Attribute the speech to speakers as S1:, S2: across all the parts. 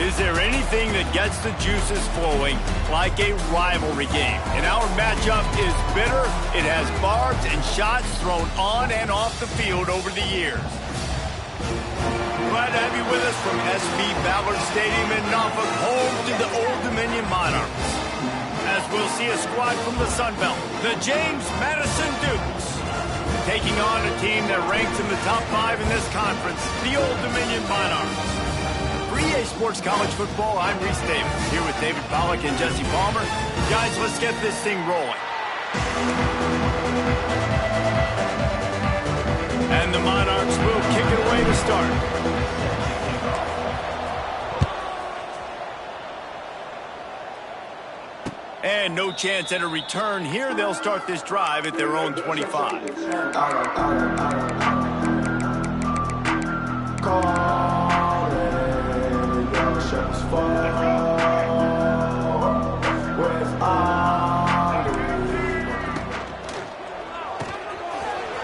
S1: Is there anything that gets the juices flowing like a rivalry game? And our matchup is bitter. It has barbs and shots thrown on and off the field over the years. Glad to have you with us from SB Ballard Stadium in Norfolk, home to the Old Dominion Monarchs. As we'll see a squad from the Sun Belt, the James Madison Dukes, taking on a team that ranks in the top 5 in this conference, the Old Dominion Monarchs. For EA Sports College Football, I'm Reese Davis, here with David Pollack and Jesse Palmer. Guys, let's get this thing rolling. And the Monarchs will kick it away to start. And no chance at a return here. They'll start this drive at their own 25.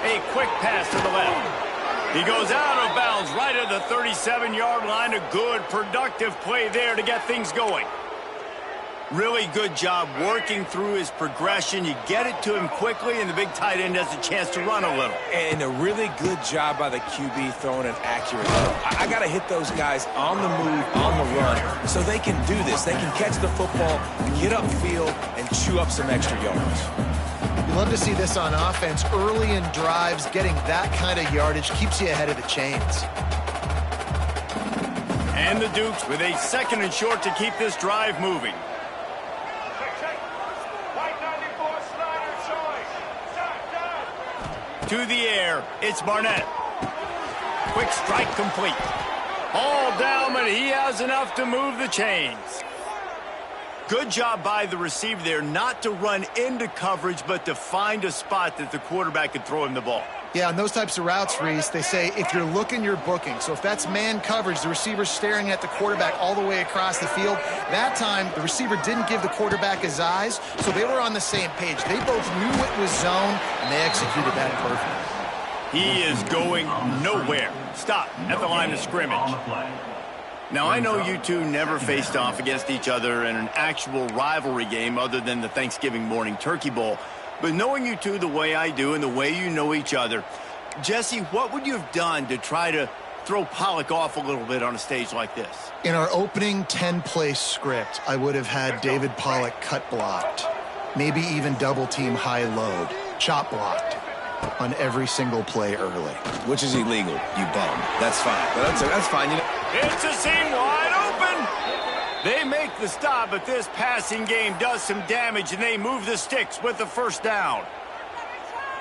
S1: A quick pass to the left. He goes out of bounds right at the 37-yard line. A good, productive play there to get things going. Really good job working through his progression. You get it to him quickly, and the big tight end has a chance to run a little.
S2: And a really good job by the QB throwing an accurate throw. I got to hit those guys on the move, on the run, so they can do this. They can catch the football, get upfield, and chew up some extra yards.
S3: You love to see this on offense. Early in drives, getting that kind of yardage keeps you ahead of the chains.
S1: And the Dukes with a second and short to keep this drive moving. To the air, it's Barnett. Quick strike complete. All down, but he has enough to move the chains. Good job by the receiver there, not to run into coverage, but to find a spot that the quarterback could throw him the ball.
S3: Yeah, on those types of routes, Reese, they say if you're looking, you're booking. So if that's man coverage, the receiver's staring at the quarterback all the way across the field. That time, the receiver didn't give the quarterback his eyes, so they were on the same page. They both knew it was zone, and they executed that perfectly.
S1: He is going nowhere. Stop at the line of scrimmage. Now, I know you two never faced off against each other in an actual rivalry game other than the Thanksgiving morning Turkey Bowl. But knowing you two the way I do and the way you know each other, Jesse, what would you have done to try to throw Pollack off a little bit on a stage like this?
S3: In our opening 10-play script, I would have had David Pollack cut blocked, maybe even double-team high load, chop blocked on every single play early.
S2: Which is illegal, you bum. That's fine. But that's fine. You know.
S1: It's a seam wide open. They make the stop, but this passing game does some damage, and they move the sticks with the first down.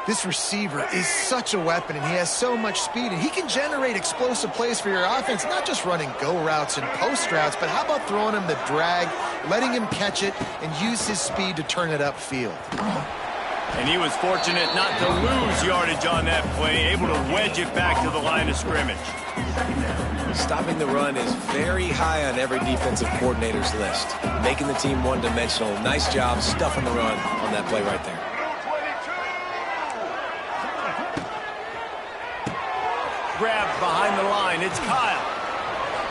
S3: This receiver is such a weapon, and he has so much speed, and he can generate explosive plays for your offense, not just running go routes and post routes, but how about throwing him the drag, letting him catch it, and use his speed to turn it upfield.
S1: And he was fortunate not to lose yardage on that play, able to wedge it back to the line of scrimmage.
S2: Stopping the run is very high on every defensive coordinator's list. Making the team one-dimensional. Nice job stuffing the run on that play right there.
S1: Grabbed behind the line. It's Kyle.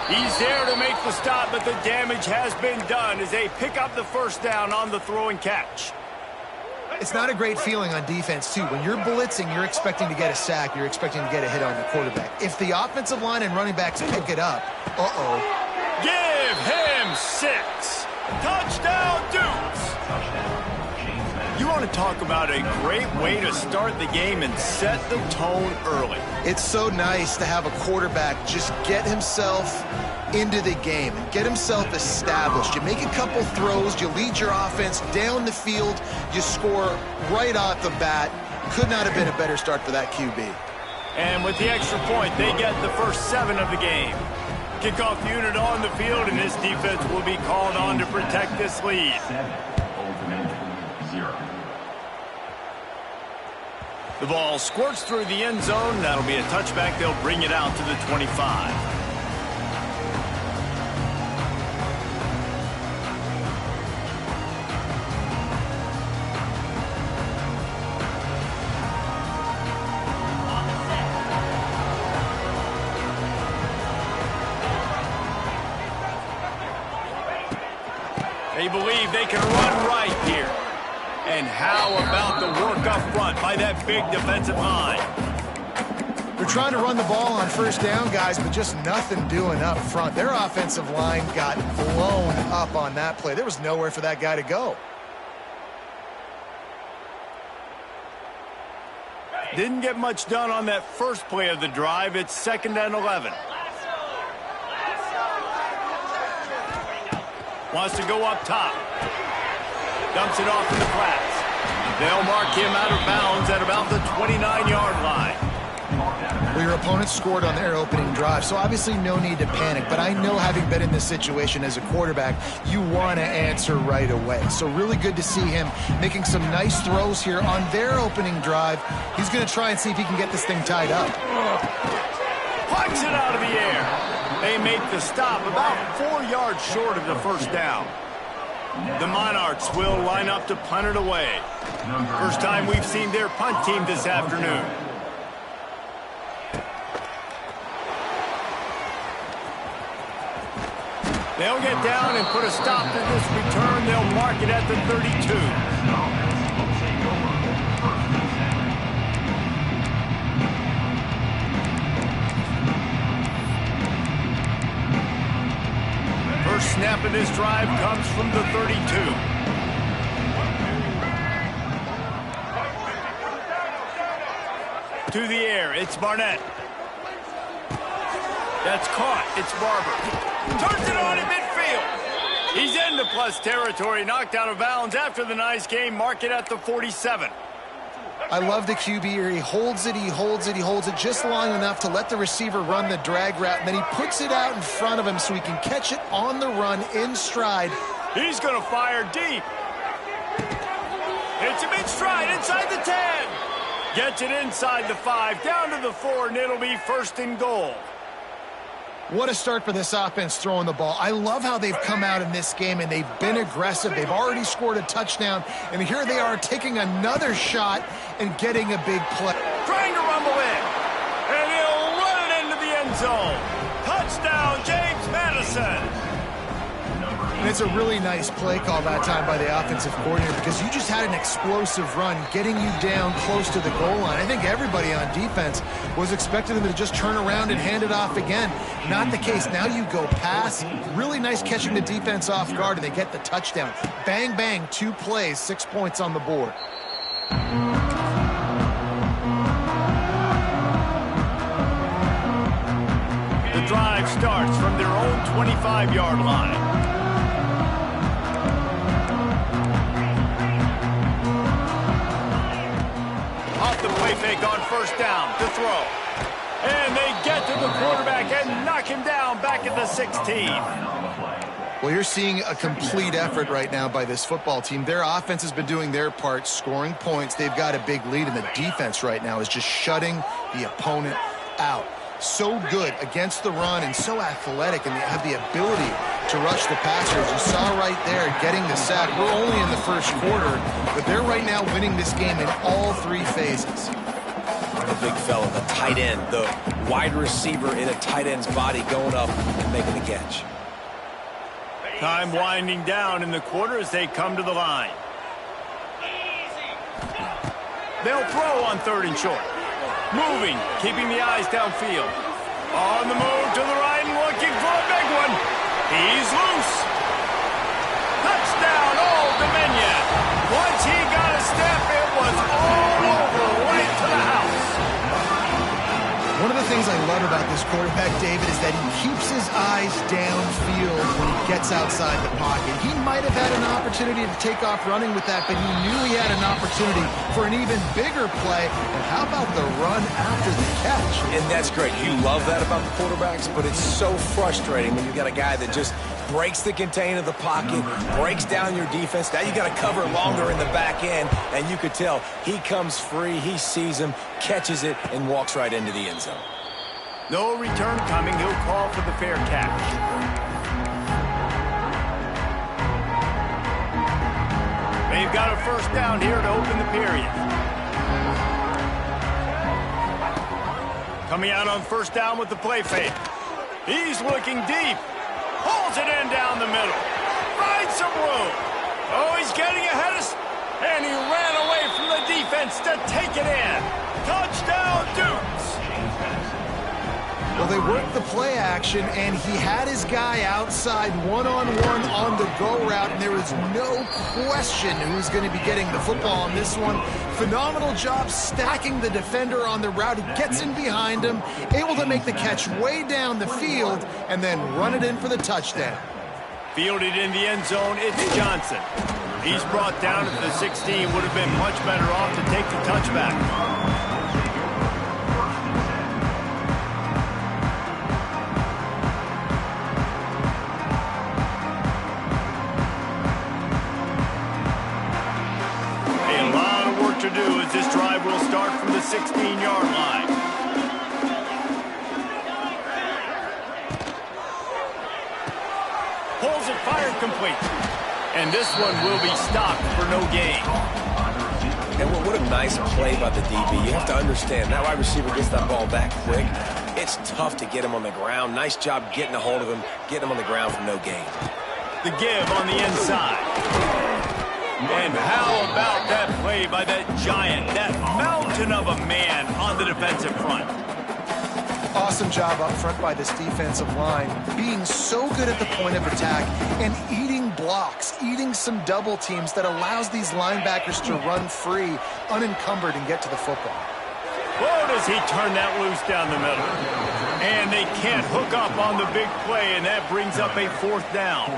S1: He's there to make the stop, but the damage has been done as they pick up the first down on the throw and catch.
S3: It's not a great feeling on defense, too. When you're blitzing, you're expecting to get a sack. You're expecting to get a hit on the quarterback. If the offensive line and running backs pick it up,
S1: Give him 6. Touchdown, Dukes. You want to talk about a great way to start the game and set the tone early.
S3: It's so nice to have a quarterback just get himself into the game and get himself established. You make a couple throws, you lead your offense down the field, you score right off the bat. Could not have been a better start for that QB.
S1: And with the extra point, they get the first 7 of the game. Kickoff unit on the field, and this defense will be called on to protect this lead.
S4: 0.
S1: The ball squirts through the end zone. That'll be a touchback. They'll bring it out to the 25. believe they can run right here. And how about the work up front by that big defensive line?
S3: They're trying to run the ball on first down, guys, but just nothing doing up front. Their offensive line got blown up on that play. There was nowhere for that guy to go.
S1: Didn't get much done on that first play of the drive. It's 2nd and 11. Wants to go up top. Dumps it off in the flats. They'll mark him out of bounds at about the 29-yard line.
S3: Well, your opponent scored on their opening drive, so obviously no need to panic. But I know, having been in this situation as a quarterback, you want to answer right away. So really good to see him making some nice throws here on their opening drive. He's going to try and see if he can get this thing tied up.
S1: Punch it out of the air. They make the stop about 4 yards short of the first down. The Monarchs will line up to punt it away. First time we've seen their punt team this afternoon. They'll get down and put a stop to this return. They'll mark it at the 32. First snap of this drive comes from the 32. To the air, it's Barnett. That's caught. It's Barber. Turns it on in midfield. He's into plus territory, knocked out of bounds after the nice game. Mark it at the 47.
S3: I love the QB here. He holds it, he holds it, he holds it just long enough to let the receiver run the drag route, and then he puts it out in front of him so he can catch it on the run in stride.
S1: He's going to fire deep. Hits him in stride inside the 10. Gets it inside the 5, down to the 4, and it'll be 1st and goal.
S3: What a start for this offense throwing the ball. I love how they've come out in this game, and they've been aggressive. They've already scored a touchdown, and here they are taking another shot and getting a big play.
S1: Trying to rumble in, and he'll run it into the end zone. Touchdown, James Madison.
S3: And it's a really nice play call that time by the offensive coordinator, because you just had an explosive run getting you down close to the goal line. I think everybody on defense was expecting them to just turn around and hand it off again. Not the case. Now you go pass. Really nice catching the defense off guard, and they get the touchdown. Bang, bang, 2 plays, 6 points on the board.
S1: The drive starts from their own 25-yard line. Off the play fake on first down to throw. And they get to the quarterback and knock him down back at the 16.
S3: Well, you're seeing a complete effort right now by this football team. Their offense has been doing their part, scoring points. They've got a big lead, and the defense right now is just shutting the opponent out. So good against the run and so athletic, and they have the ability to rush the passer. As you saw right there, getting the sack. We're only in the first quarter, but they're right now winning this game in all 3 phases.
S2: The big fella, the tight end, the wide receiver in a tight end's body going up and making the catch.
S1: Time winding down in the quarter as they come to the line. They'll throw on 3rd and short. Moving, keeping the eyes downfield. On the move to the right and looking for a big one. He's loose. Touchdown, Old Dominion. Once he got a step, it was all over, right to the house.
S3: One of the things I love about this quarterback, David, is that he keeps his eyes downfield when he gets outside the pocket. He might have had an opportunity to take off running with that, but he knew he had an opportunity for an even bigger play. And how about the run after the catch?
S2: And that's great. You love that about the quarterbacks, but it's so frustrating when you got a guy that just breaks the contain of the pocket, breaks down your defense. Now you got to cover longer in the back end, and you could tell he comes free, he sees him, catches it, and walks right into the end zone.
S1: No return coming. He'll call for the fair catch. They've got a first down here to open the period. Coming out on first down with the play fake. He's looking deep. Pulls it in down the middle. finds some room. Oh, he's getting ahead of... And he ran away from the defense to take it in. Touchdown, Dukes.
S3: Well, they worked the play action, and he had his guy outside one-on-one on the go route, and there was no question who's going to be getting the football on this one. Phenomenal job stacking the defender on the route. He gets in behind him, able to make the catch way down the field, and then run it in for the touchdown.
S1: Fielded in the end zone, it's Johnson. He's brought down at the 16, would have been much better off to take the touchback. To do as this drive will start from the 16-yard line. Pulls it, fired complete. And this one will be stopped for no gain.
S2: And what a nice play by the DB. You have to understand, that wide receiver gets that ball back quick. It's tough to get him on the ground. Nice job getting a hold of him, getting him on the ground for no gain.
S1: The give on the inside. And how about that play by that giant, that mountain of a man on the defensive front?
S3: Awesome job up front by this defensive line, being so good at the point of attack and eating blocks, eating some double teams that allows these linebackers to run free, unencumbered, and get to the football.
S1: Whoa, does he turn that loose down the middle. And they can't hook up on the big play, and that brings up a 4th down.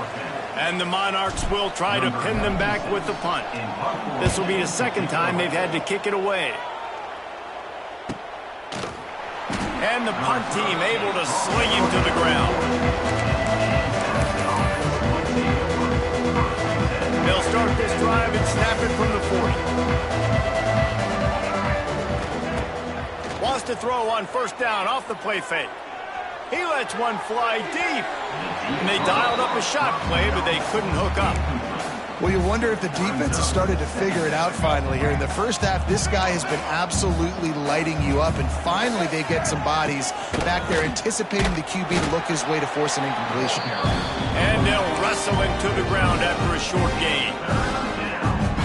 S1: And the Monarchs will try to pin them back with the punt. This will be the second time they've had to kick it away. And the punt team able to sling him to the ground. They'll start this drive and snap it from the 40. Wants to throw on 1st down off the play fake. He lets one fly deep. And they dialed up a shot play, but they couldn't hook up.
S3: Well, you wonder if the defense has started to figure it out finally here. In the first half, this guy has been absolutely lighting you up, and finally they get some bodies back there anticipating the QB to look his way to force an incompletion.
S1: And they'll wrestle him to the ground after a short gain.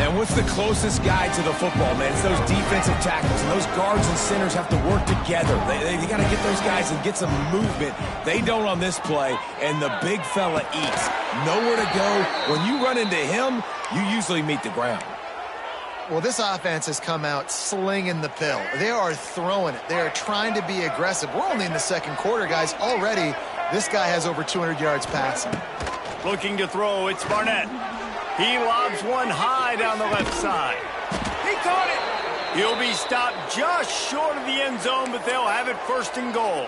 S2: And what's the closest guy to the football, man? It's those defensive tackles, and those guards and centers have to work together. They got to get those guys and get some movement. They don't on this play, and the big fella eats. Nowhere to go. When you run into him, you usually meet the ground.
S3: Well, this offense has come out slinging the pill. They are throwing it. They are trying to be aggressive. We're only in the 2nd quarter, guys. Already, this guy has over 200 yards passing.
S1: Looking to throw, it's Barnett. He lobs one high down the left side. He caught it. He'll be stopped just short of the end zone, but they'll have it 1st and goal.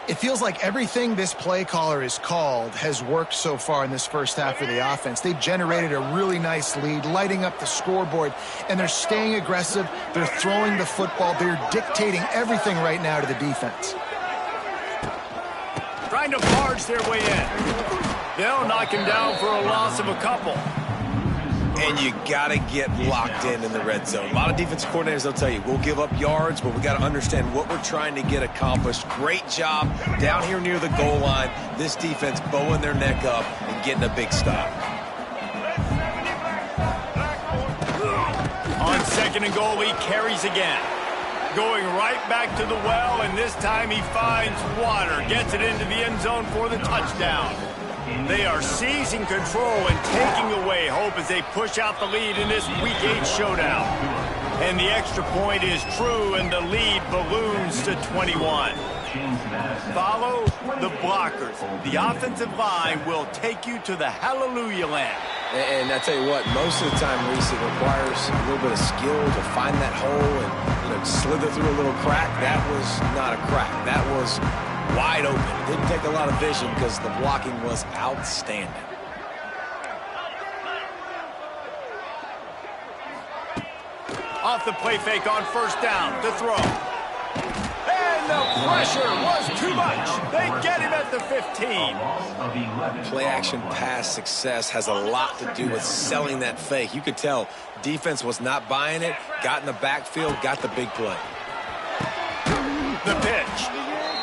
S3: It feels like everything this play caller has called has worked so far in this first half of the offense. They've generated a really nice lead, lighting up the scoreboard, and they're staying aggressive. They're throwing the football. They're dictating everything right now to the defense.
S1: Trying to barge their way in. They'll knock him down for a loss of a couple.
S2: And you got to get locked in the red zone. A lot of defensive coordinators, they'll tell you, we'll give up yards, but we got to understand what we're trying to get accomplished. Great job down here near the goal line. This defense bowing their neck up and getting a big stop.
S1: On 2nd and goal, he carries again. Going right back to the well, and this time he finds water. Gets it into the end zone for the touchdown. They are seizing control and taking away hope as they push out the lead in this Week 8 showdown. And the extra point is true, and the lead balloons to 21. Follow the blockers. The offensive line will take you to the hallelujah land.
S2: And I tell you what, most of the time, Reese, it requires a little bit of skill to find that hole and slither through a little crack. That was not a crack. That was wide open. Didn't take a lot of vision because the blocking was outstanding.
S1: Off the play fake on 1st down to throw. And the pressure was too much. They get him at the 15.
S2: Play action pass success has a lot to do with selling that fake. You could tell defense was not buying it, got in the backfield, got the big play.
S1: The pitch.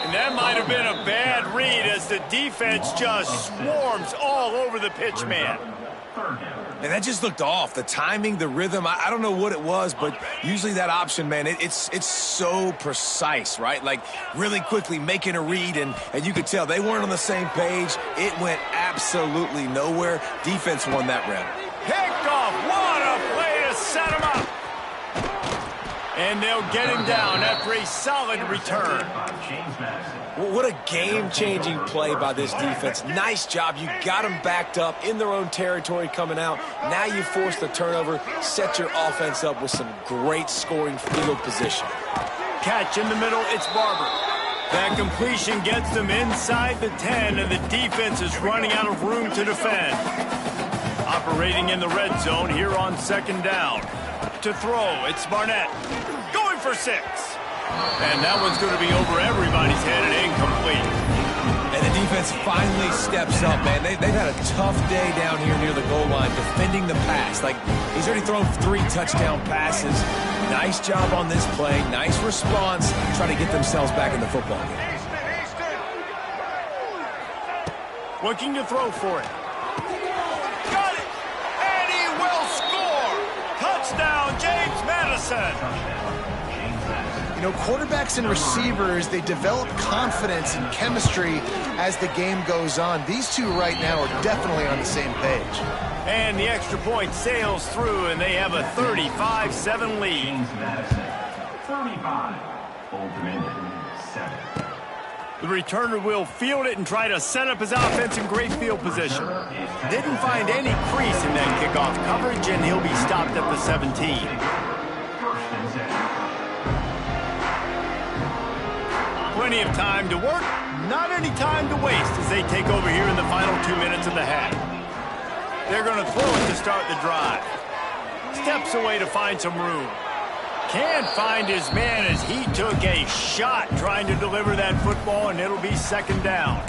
S1: And that might have have been a bad read as the defense just swarms all over the pitch man.
S2: And that just looked off. The timing, the rhythm, I don't know what it was, but usually that option, man, it's so precise, right? Like really quickly making a read, and you could tell they weren't on the same page. It went absolutely nowhere. Defense won that round.
S1: Picked off. What a play to set him up. And they'll get him down after a solid return.
S2: Well, what a game-changing play by this defense. Nice job. You got them backed up in their own territory coming out. Now you force the turnover, set your offense up with some great scoring field position.
S1: Catch in the middle, it's Barber. That completion gets them inside the 10, and the defense is running out of room to defend. Operating in the red zone here on second down. To throw, it's Barnett. Going for 6. And that one's going to be over everybody's head and incomplete.
S2: And the defense finally steps up, man. They've had a tough day down here near the goal line defending the pass. Like, he's already thrown 3 touchdown passes. Nice job on this play. Nice response. Trying to get themselves back in the football game.
S1: Looking to throw for it. Got it! And he will score! Touchdown, James Madison!
S3: You know, quarterbacks and receivers, they develop confidence and chemistry as the game goes on. These two right now are definitely on the same page.
S1: And the extra point sails through, and they have a 35-7 lead.
S4: 35, Old Dominion, 7.
S1: The returner will field it and try to set up his offense in great field position. Didn't find any crease in that kickoff coverage, and he'll be stopped at the 17. Plenty of time to work, not any time to waste as they take over here in the final 2 minutes of the half. They're going to throw it to start the drive. Steps away to find some room. Can't find his man as he took a shot trying to deliver that football, and it'll be second down.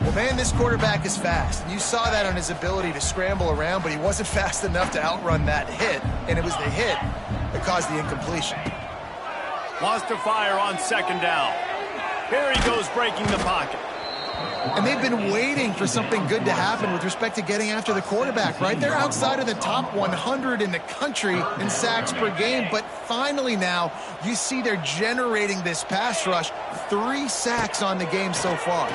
S3: Well, man, this quarterback is fast. You saw that on his ability to scramble around, but he wasn't fast enough to outrun that hit, and it was the hit that caused the incompletion.
S1: Wants to fire on second down. Here he goes breaking the pocket.
S3: And they've been waiting for something good to happen with respect to getting after the quarterback, right? They're outside of the top 100 in the country in sacks per game, but finally now you see they're generating this pass rush. 3 sacks on the game so far.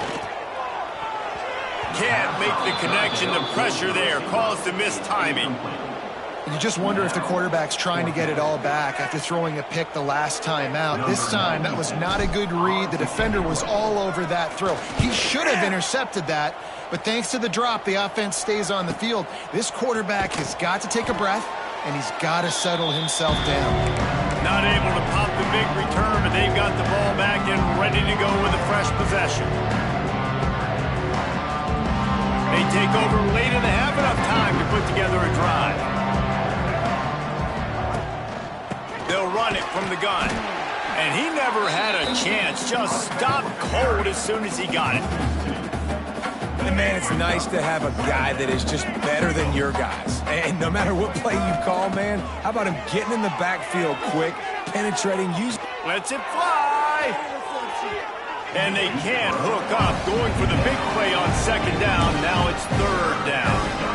S1: Can't make the connection. The pressure there caused the missed timing.
S3: You just wonder if the quarterback's trying to get it all back after throwing a pick the last time out. This time, that was not a good read. The defender was all over that throw. He should have intercepted that, but thanks to the drop, the offense stays on the field. This quarterback has got to take a breath, and he's got to settle himself down.
S1: Not able to pop the big return, but they've got the ball back and ready to go with a fresh possession. They take over late in the half, enough time to put together a drive. They'll run it from the gun. And he never had a chance. Just stopped cold as soon as he got it.
S2: And man, it's nice to have a guy that is just better than your guys. And no matter what play you call, man, how about him getting in the backfield quick, penetrating, using...
S1: Lets it fly. And they can't hook up. Going for the big play on second down. Now it's third down.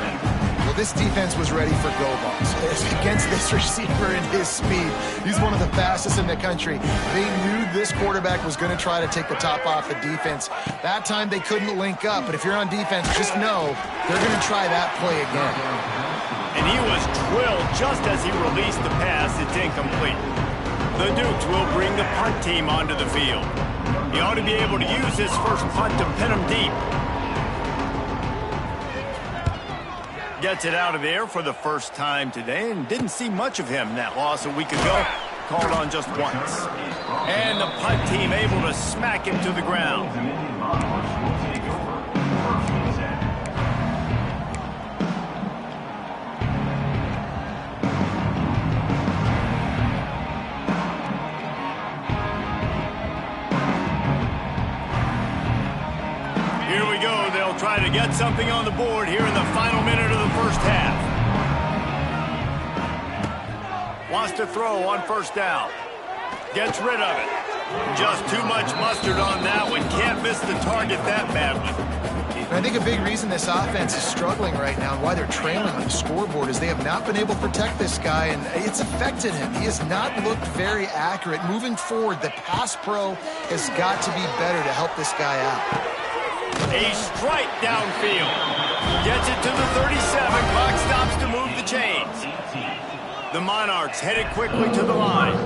S3: Well, this defense was ready for go balls. Against this receiver and his speed, he's one of the fastest in the country. They knew this quarterback was going to try to take the top off the defense. That time they couldn't link up, but if you're on defense, just know they're going to try that play again.
S1: And he was drilled just as he released the pass. It's incomplete. The Dukes will bring the punt team onto the field. He ought to be able to use his first punt to pin him deep. Gets it out of there for the first time today, and didn't see much of him in that loss a week ago. Called on just once. And the punt team able to smack him to the ground. Here we go. They'll try to get something on the board here in the final minute of the first half. Wants to throw on first down. Gets rid of it. Just too much mustard on that one. Can't miss the target that badly.
S3: And I think a big reason this offense is struggling right now and why they're trailing on the scoreboard is they have not been able to protect this guy, and it's affected him. He has not looked very accurate. Moving forward, the pass pro has got to be better to help this guy out.
S1: A strike downfield. Gets it to the 37. Clock stops to move the chains. The Monarchs headed quickly to the line.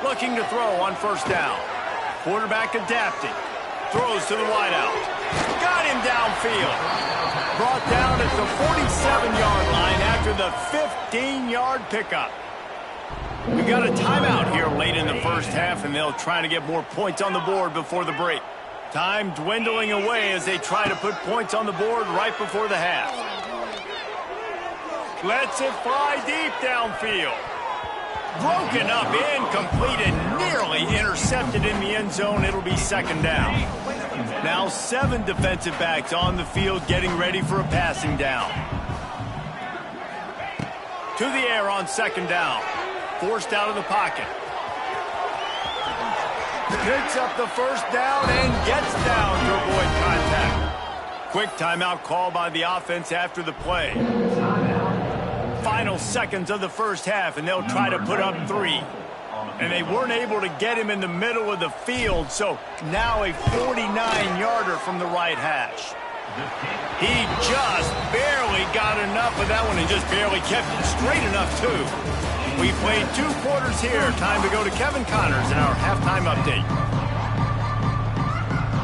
S1: Looking to throw on first down. Quarterback adapting. Throws to the wideout. Got him downfield. Brought down at the 47-yard line after the 15-yard pickup. We got a timeout here late in the first half, and they'll try to get more points on the board before the break. Time dwindling away as they try to put points on the board right before the half. Lets it fly deep downfield. Broken up, incomplete, and nearly intercepted in the end zone. It'll be second down. Now 7 defensive backs on the field getting ready for a passing down. To the air on second down. Forced out of the pocket. Picks up the first down and gets down to avoid contact. Quick timeout call by the offense after the play. Final seconds of the first half, and they'll try to put up 3. And they weren't able to get him in the middle of the field, so now a 49-yarder from the right hash. He just barely got enough of that one and just barely kept it straight enough, too. We played 2 quarters here. Time to go to Kevin Connors in our halftime update.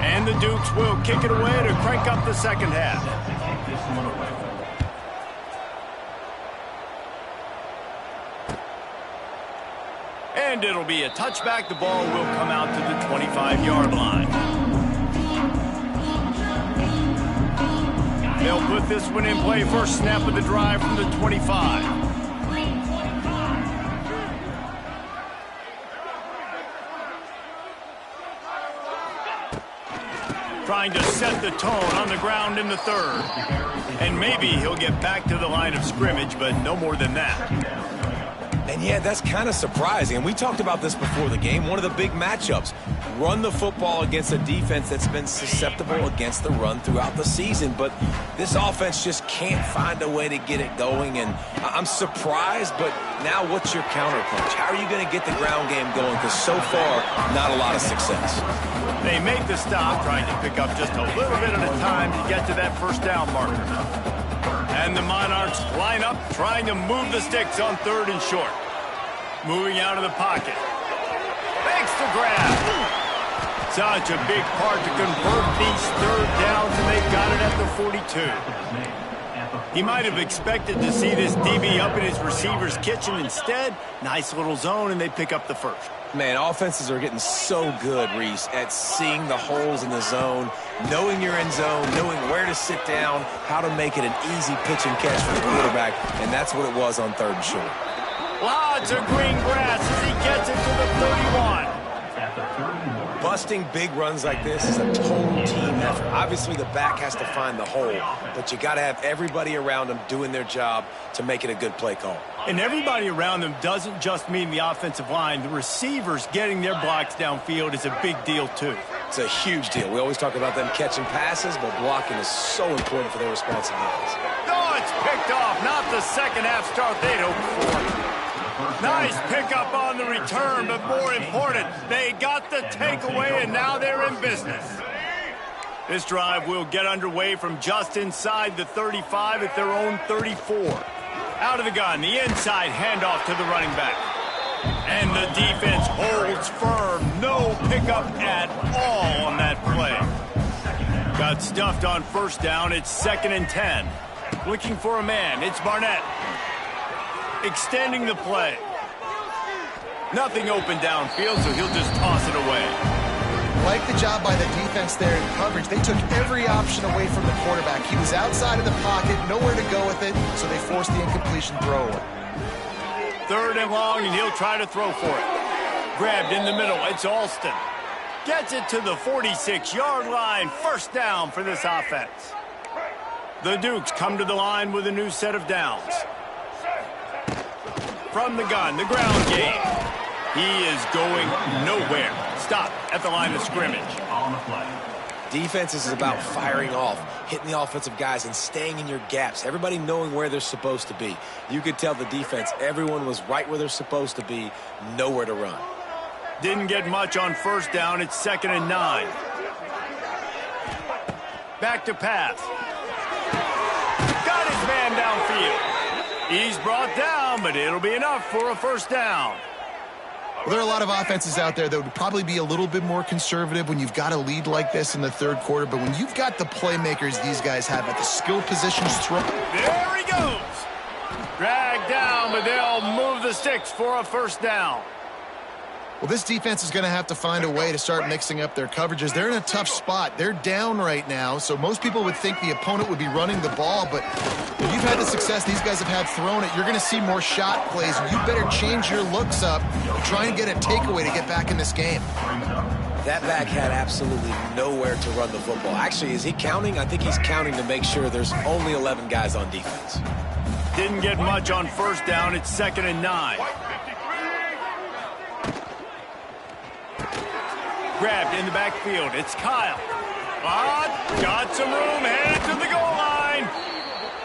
S1: And the Dukes will kick it away to crank up the second half. And it'll be a touchback. The ball will come out to the 25-yard line. They'll put this one in play. First snap of the drive from the 25. Trying to set the tone on the ground in the third. And maybe he'll get back to the line of scrimmage, but no more than that.
S2: And yeah, that's kind of surprising. And we talked about this before the game. One of the big matchups. Run the football against a defense that's been susceptible against the run throughout the season. But this offense just can't find a way to get it going. And I'm surprised, but now what's your counterpunch? How are you going to get the ground game going? Because so far, not a lot of success.
S1: They make the stop, trying to pick up just a little bit at a time to get to that first down marker. And the Monarchs line up, trying to move the sticks on third and short. Moving out of the pocket. Makes the grab. Such a big part to convert these third downs, and they got it at the 42. He might have expected to see this DB up in his receiver's kitchen. Instead, nice little zone, and they pick up the first.
S2: Man, offenses are getting so good, Reese, at seeing the holes in the zone, knowing you're in zone, knowing where to sit down, how to make it an easy pitch and catch for the quarterback, and that's what it was on third and short.
S1: Lots of green grass as he gets it to the 31.
S2: Busting big runs like this is a total team effort. Obviously, the back has to find the hole, but you got to have everybody around them doing their job to make it a good play call.
S1: And everybody around them doesn't just mean the offensive line. The receivers getting their blocks downfield is a big deal, too.
S2: It's a huge deal. We always talk about them catching passes, but blocking is so important for their responsibilities.
S1: Oh, it's picked off. Not the second half start they'd hoped for. Nice pickup on the return, but more important, they got the takeaway, and now they're in business. This drive will get underway from just inside the 35 at their own 34. Out of the gun, the inside handoff to the running back. And the defense holds firm. No pickup at all on that play. Got stuffed on first down. It's 2nd and 10. Looking for a man. It's Barnett. Extending the play. Nothing open downfield, so he'll just toss it away.
S3: Like the job by the defense there in coverage. They took every option away from the quarterback. He was outside of the pocket, nowhere to go with it, so they forced the incompletion throwaway.
S1: 3rd and long, and he'll try to throw for it. Grabbed in the middle. It's Alston. Gets it to the 46-yard line. First down for this offense. The Dukes come to the line with a new set of downs. From the gun, the ground game. He is going nowhere. Stop at the line of scrimmage.
S4: On the play.
S2: Defense is about firing off, hitting the offensive guys, and staying in your gaps. Everybody knowing where they're supposed to be. You could tell the defense, everyone was right where they're supposed to be, nowhere to run.
S1: Didn't get much on first down. It's 2nd and 9. Back to pass. Got his man downfield. He's brought down, but it'll be enough for a first down.
S3: Well, there are a lot of offenses out there that would probably be a little bit more conservative when you've got a lead like this in the third quarter. But when you've got the playmakers these guys have at the skill positions throw.
S1: There he goes. Dragged down, but they'll move the sticks for a first down.
S3: Well, this defense is going to have to find a way to start mixing up their coverages. They're in a tough spot. They're down right now, so most people would think the opponent would be running the ball, but if you've had the success these guys have had throwing it, you're going to see more shot plays. You better change your looks up and try and get a takeaway to get back in this game.
S2: That back had absolutely nowhere to run the football. Actually, is he counting? I think he's counting to make sure there's only 11 guys on defense.
S1: Didn't get much on first down. It's 2nd and 9. Grabbed in the backfield. It's Kyle. Got some room, headed to the goal line.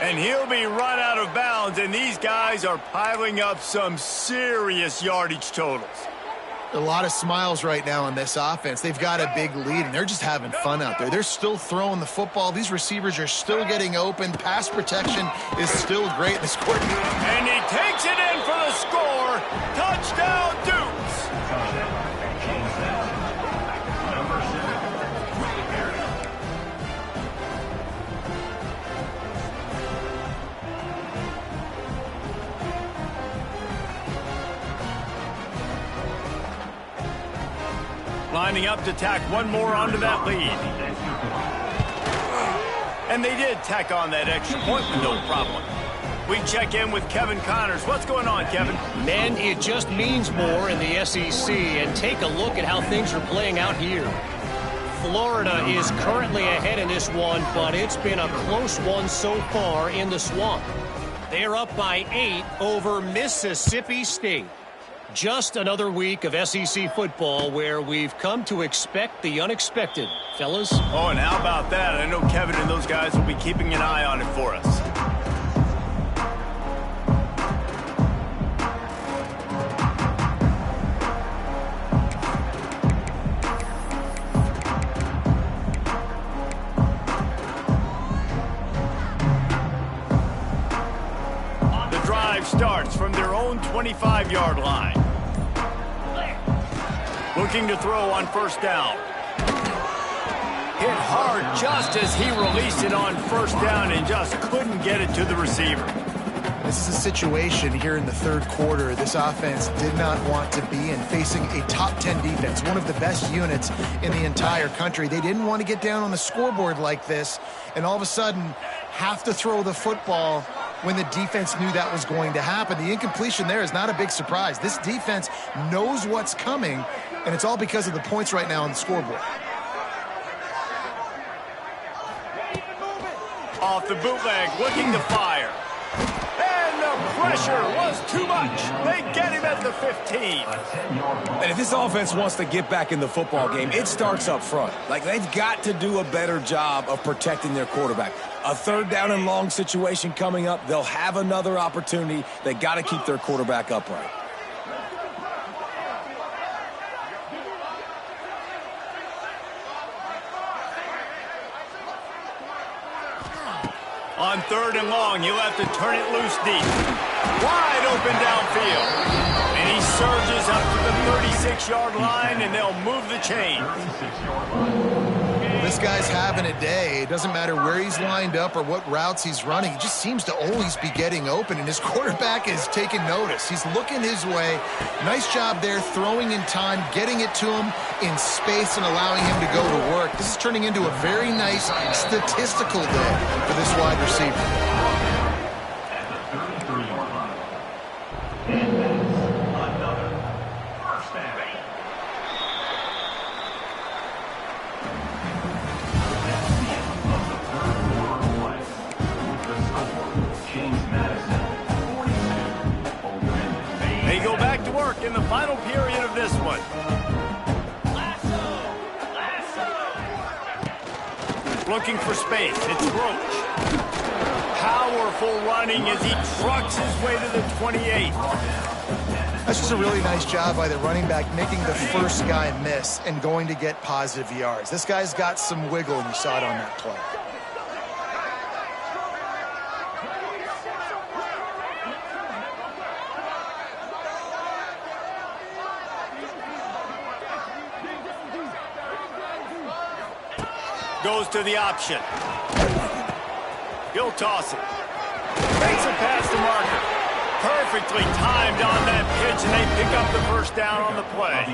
S1: And he'll be run out of bounds, and these guys are piling up some serious yardage totals.
S3: A lot of smiles right now on this offense. They've got a big lead, and they're just having fun out there. They're still throwing the football. These receivers are still getting open. Pass protection is still great. The score.
S1: And he takes it in for the score. Touchdown, Dukes. Lining up to tack one more onto that lead. And they did tack on that extra point with no problem. We check in with Kevin Connors. What's going on, Kevin?
S5: Man, it just means more in the SEC, and take a look at how things are playing out here. Florida is currently ahead in this one, but it's been a close one so far in the Swamp. They're up by 8 over Mississippi State. Just another week of SEC football where we've come to expect the unexpected, fellas.
S1: Oh, and how about that? I know Kevin and those guys will be keeping an eye on it for us. The drive starts from their own 25-yard line. Looking to throw on first down. Hit hard just as he released it on first down and just couldn't get it to the receiver.
S3: This is a situation here in the third quarter this offense did not want to be in, facing a top 10 defense, one of the best units in the entire country. They didn't want to get down on the scoreboard like this and all of a sudden have to throw the football when the defense knew that was going to happen. The incompletion there is not a big surprise. This defense knows what's coming, and it's all because of the points right now on the scoreboard.
S1: Off the bootleg, looking to fire. And the pressure was too much. They get him at the 15.
S2: And if this offense wants to get back in the football game, it starts up front. Like, they've got to do a better job of protecting their quarterback. A third down and long situation coming up. They'll have another opportunity. They got to keep their quarterback upright.
S1: On third and long, he'll have to turn it loose deep. Wide open downfield. And he surges up to the 36-yard line, and they'll move the chain.
S3: Well, this guy's having a day. It doesn't matter where he's lined up or what routes he's running. He just seems to always be getting open, and his quarterback is taking notice. He's looking his way. Nice job there, throwing in time, getting it to him in space and allowing him to go to work. This is turning into a very nice statistical day for this wide receiver.
S1: in the final period of this one. Looking for space. It's Roach. Powerful running as he trucks his way to the 28.
S3: That's just a really nice job by the running back, making the first guy miss and going to get positive yards. This guy's got some wiggle, and you saw it on that play.
S1: Goes to the option. He'll toss it. Makes it past the marker. Perfectly timed on that pitch, and they pick up the first down on the play.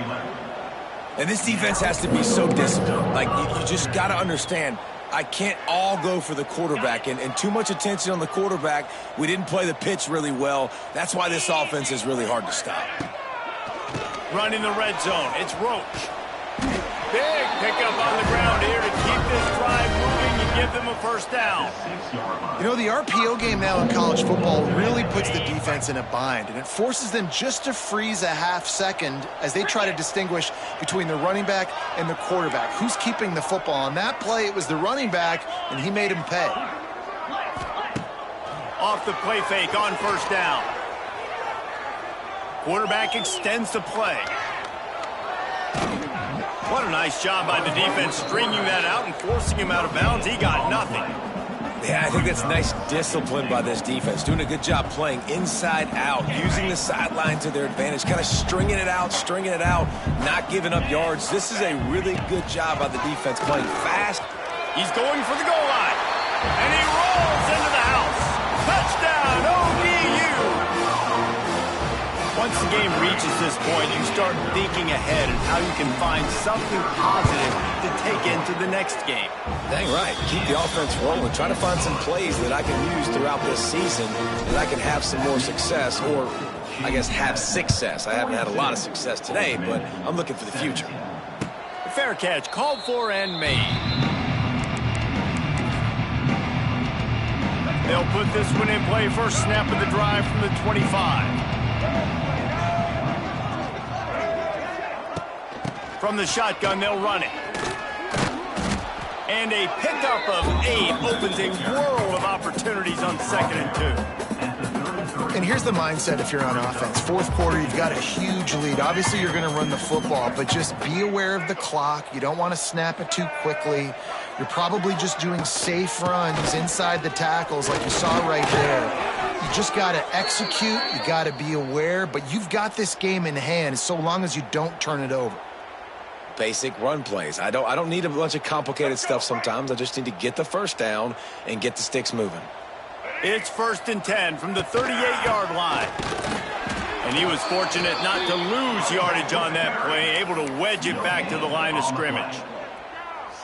S2: And this defense has to be so disciplined. Like, you just got to understand, I can't all go for the quarterback, and too much attention on the quarterback. We didn't play the pitch really well. That's why this offense is really hard to stop.
S1: Running the red zone. It's Roach. Big pickup on the ground here to keep this drive moving and give them a first down.
S3: You know, the RPO game now in college football really puts the defense in a bind, and it forces them just to freeze a half second as they try to distinguish between the running back and the quarterback. Who's keeping the football? On that play, it was the running back, and he made him pay.
S1: Off the play fake on first down. Quarterback extends the play. What a nice job by the defense stringing that out and forcing him out of bounds. He got nothing.
S2: Yeah, I think that's nice discipline by this defense. Doing a good job playing inside out, using the sideline to their advantage, kind of stringing it out, not giving up yards. This is a really good job by the defense playing fast.
S1: He's going for the goal line. And he rolls into the house. Touchdown, ODU! Once the game reaches this point, you start thinking ahead and how you can find something positive to take into the next game.
S2: Dang right. Keep the offense rolling. Try to find some plays that I can use throughout this season that I can have some more success, or I guess have success. I haven't had a lot of success today, but I'm looking for the future.
S1: The fair catch called for and made. They'll put this one in play first snap of the drive from the 25. From the shotgun, they'll run it. And a pickup of 8 opens a world of opportunities on 2nd and 2.
S3: And here's the mindset if you're on offense. Fourth quarter, you've got a huge lead. Obviously, you're going to run the football, but just be aware of the clock. You don't want to snap it too quickly. You're probably just doing safe runs inside the tackles like you saw right there. You just got to execute. You got to be aware, but you've got this game in hand so long as you don't turn it over.
S2: Basic run plays. I don't need a bunch of complicated stuff sometimes. I just need to get the first down and get the sticks moving.
S1: It's 1st and 10 from the 38-yard line. And he was fortunate not to lose yardage on that play, able to wedge it back to the line of scrimmage.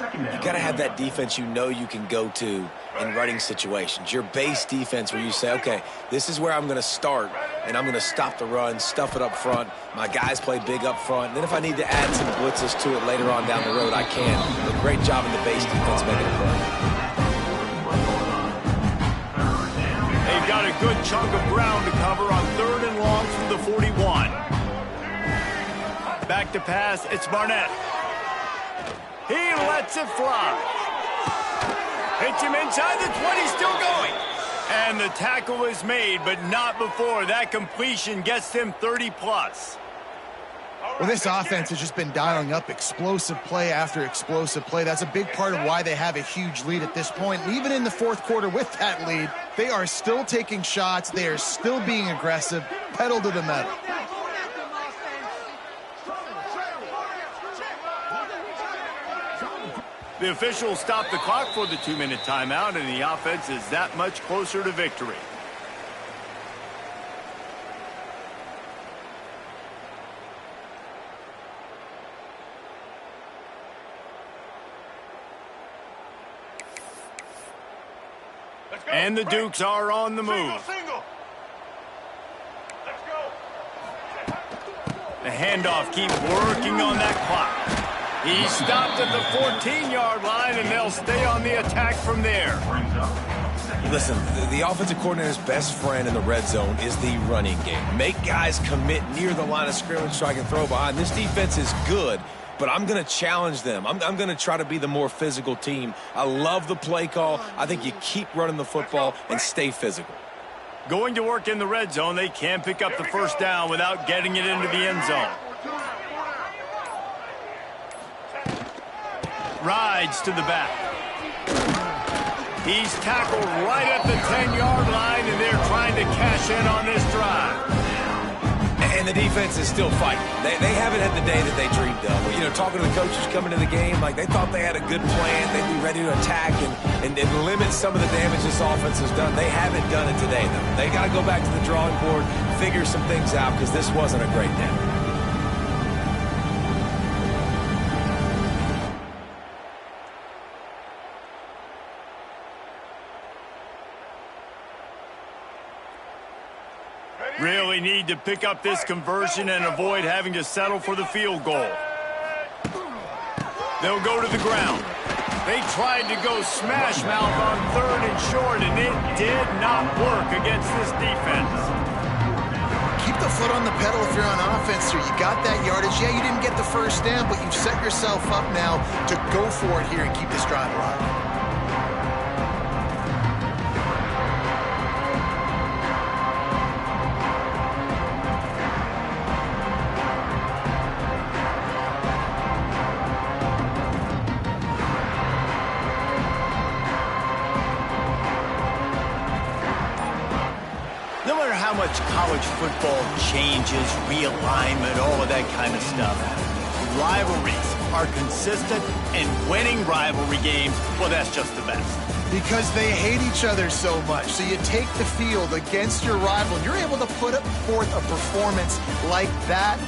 S2: You got to have that defense you know you can go to in running situations. Your base defense where you say, okay, this is where I'm going to start, and I'm going to stop the run, stuff it up front. My guys play big up front. And then if I need to add some blitzes to it later on down the road, I can. But great job in the base defense making a play.
S1: They've got a good chunk of ground to cover on 3rd and long from the 41. Back to pass, it's Barnett. He lets it fly. Hits him inside the 20, still going. And the tackle is made, but not before that completion gets them 30-plus.
S3: Well, this offense has just been dialing up explosive play after explosive play. That's a big part of why they have a huge lead at this point. And even in the fourth quarter with that lead, they are still taking shots. They are still being aggressive, pedal to the metal.
S1: The officials stop the clock for the 2-minute timeout, and the offense is that much closer to victory. And the Dukes are on the move. The handoff keeps working on that clock. He stopped at the 14-yard line, and they'll stay on the attack from there.
S2: Listen, the offensive coordinator's best friend in the red zone is the running game. Make guys commit near the line of scrimmage so I can throw behind. This defense is good, but I'm going to challenge them. I'm going to try to be the more physical team. I love the play call. I think you keep running the football and stay physical.
S1: Going to work in the red zone, they can't pick up the first down without getting it into the end zone. Rides to the back. He's tackled right at the 10-yard line, and they're trying to cash in on this drive.
S2: And the defense is still fighting. They haven't had the day that they dreamed of. You know, talking to the coaches coming to the game, like they thought they had a good plan. They'd be ready to attack and limit some of the damage this offense has done. They haven't done it today, though. They got to go back to the drawing board, figure some things out, because this wasn't a great day.
S1: Really need to pick up this conversion and avoid having to settle for the field goal. They'll go to the ground. They tried to go smash mouth on 3rd and short, and it did not work against this defense.
S3: Keep the foot on the pedal if you're on offense here. You got that yardage. Yeah, you didn't get the first down, but you've set yourself up now to go for it here and keep this drive alive.
S1: No matter how much college football changes, realignment, all of that kind of stuff, rivalries are consistent, and winning rivalry games, well, that's just the best.
S3: Because they hate each other so much. So you take the field against your rival, and you're able to put forth a performance like that.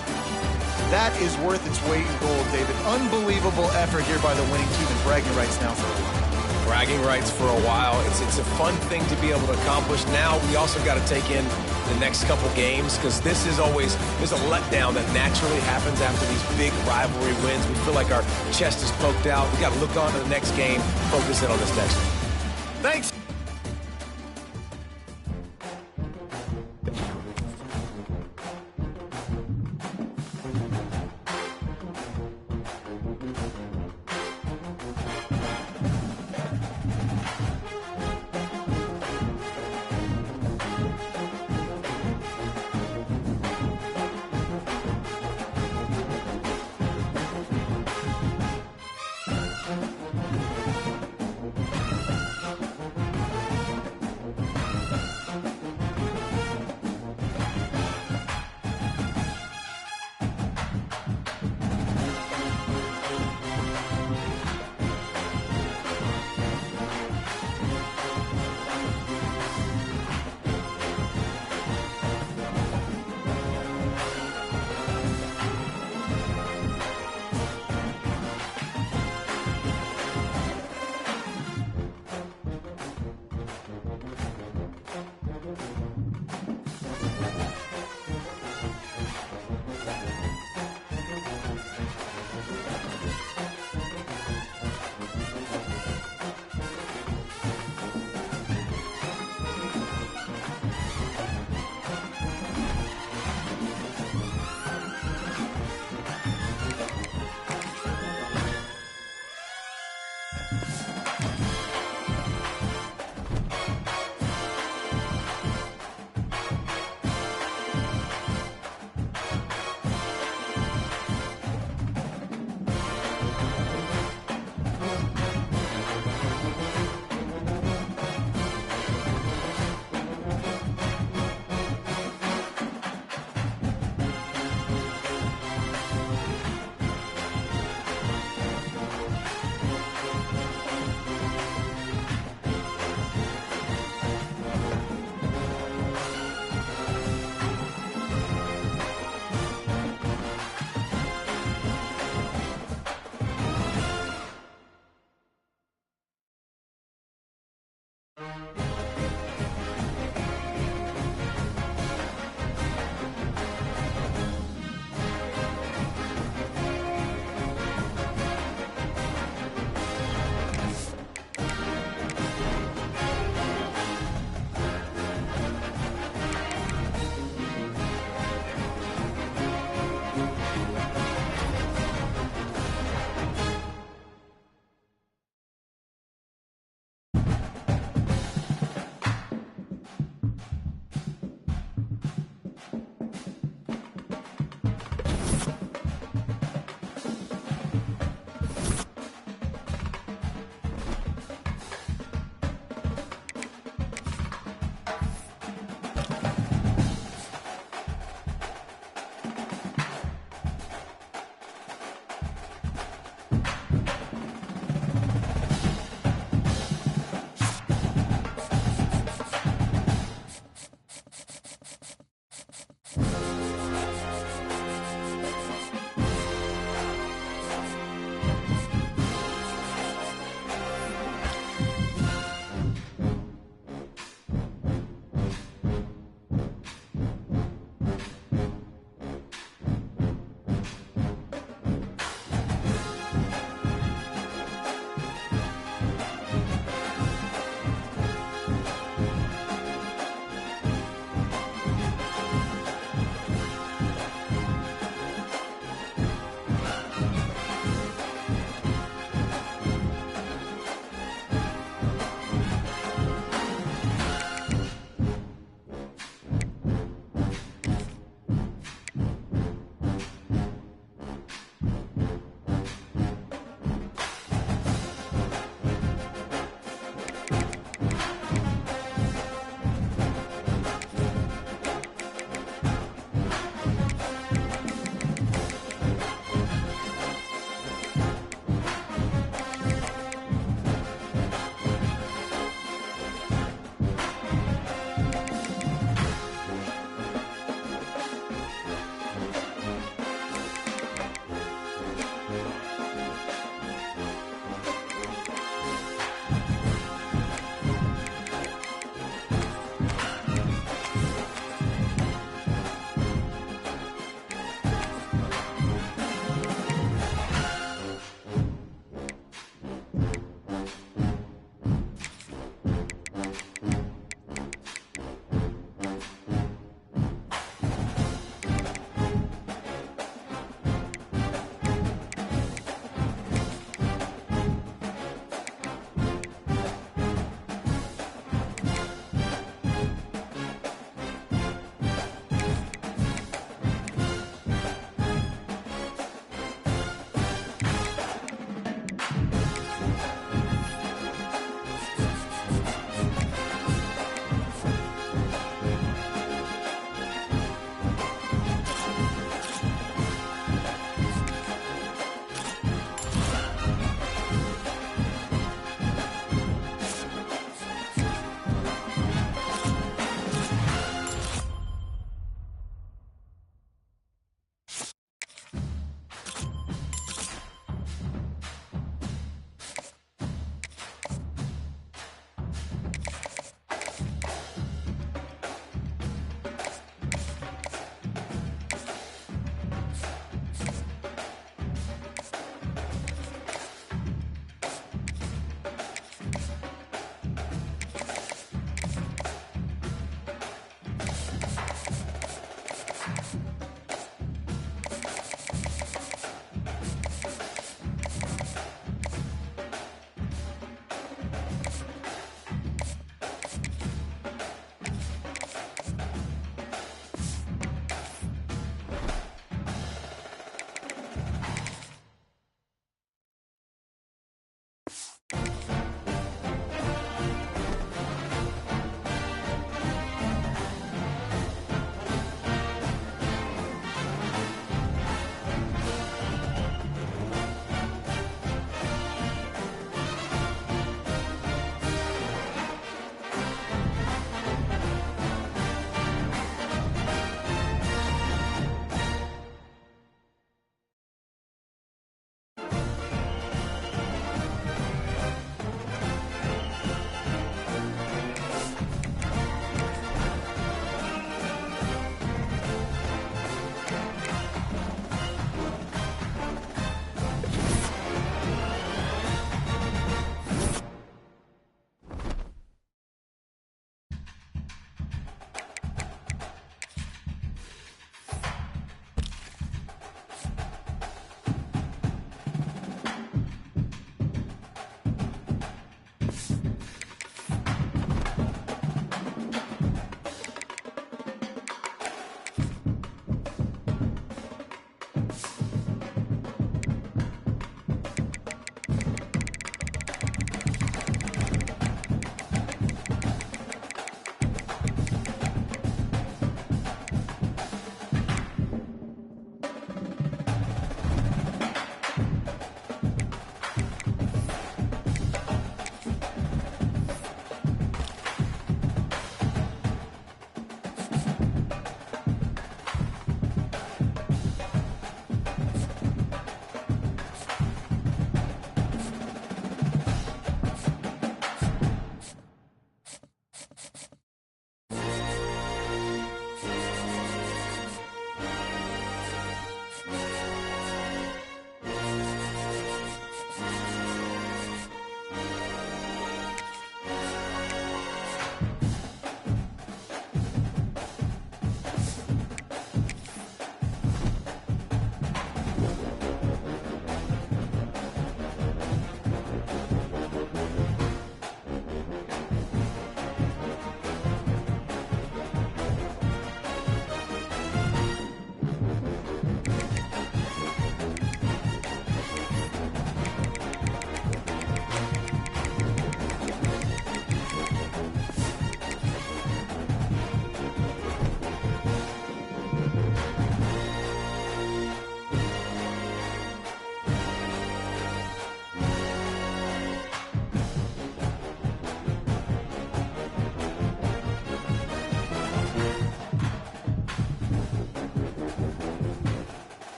S3: That is worth its weight in gold, David. Unbelievable effort here by the winning team, and bragging rights now for a while.
S2: Bragging rights for a while. It's a fun thing to be able to accomplish. Now we also got to take in the next couple games, because this is always, there's a letdown that naturally happens after these big rivalry wins. We feel like our chest is poked out. We got to look on to the next game, focus in on this next one.
S1: Thanks.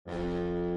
S6: Bye.